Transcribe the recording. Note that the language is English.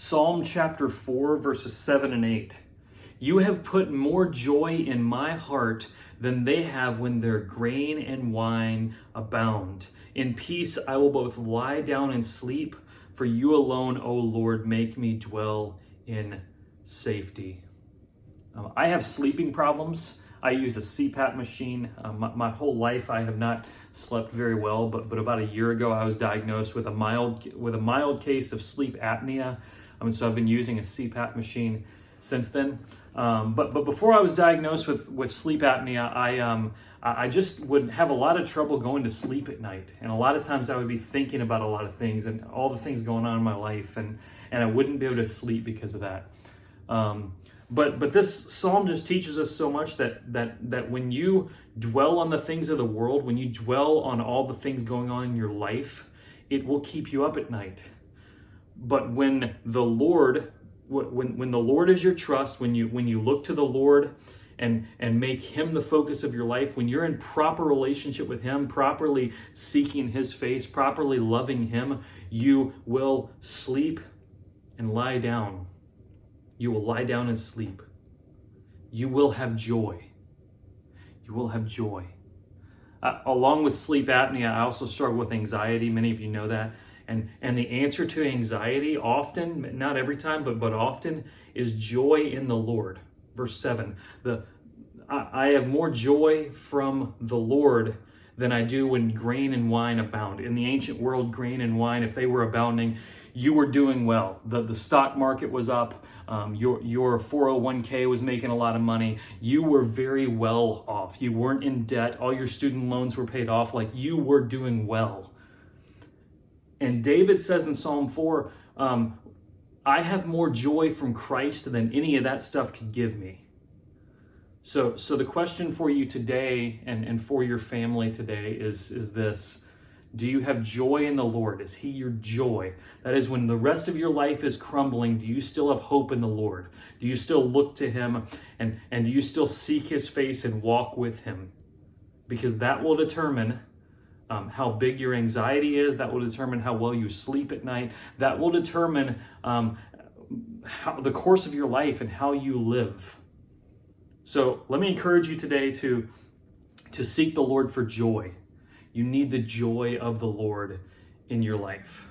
Psalm chapter 4, verses 7 and 8. You have put more joy in my heart than they have when their grain and wine abound. In peace I will both lie down and sleep, for you alone, O Lord, make me dwell in safety. I have sleeping problems. I use a CPAP machine. My whole life I have not slept very well, but about a year ago I was diagnosed with a mild case of sleep apnea. So I've been using a CPAP machine since then. But before I was diagnosed with sleep apnea, I just would have a lot of trouble going to sleep at night. And a lot of times I would be thinking about a lot of things and all the things going on in my life, and I wouldn't be able to sleep because of that. But this psalm just teaches us so much that when you dwell on the things of the world, when you dwell on all the things going on in your life, it will keep you up at night. But when the Lord is your trust, when you look to the Lord and make Him the focus of your life, when you're in proper relationship with Him, properly seeking His face, properly loving Him, you will sleep and lie down. You will lie down and sleep. You will have joy. You will have joy. Along with sleep apnea, I also struggle with anxiety. Many of you know that. And the answer to anxiety often, not every time, but often, is joy in the Lord. Verse 7, I have more joy from the Lord than I do when grain and wine abound. In the ancient world, grain and wine, if they were abounding, you were doing well. The stock market was up. Your 401k was making a lot of money. You were very well off. You weren't in debt. All your student loans were paid off. Like, you were doing well. And David says in Psalm 4, I have more joy from Christ than any of that stuff could give me. So the question for you today and for your family today is this. Do you have joy in the Lord? Is He your joy? That is, when the rest of your life is crumbling, do you still have hope in the Lord? Do you still look to Him and do you still seek His face and walk with Him? Because that will determine how big your anxiety is. That will determine how well you sleep at night. That will determine how the course of your life and how you live. So let me encourage you today to seek the Lord for joy. You need the joy of the Lord in your life.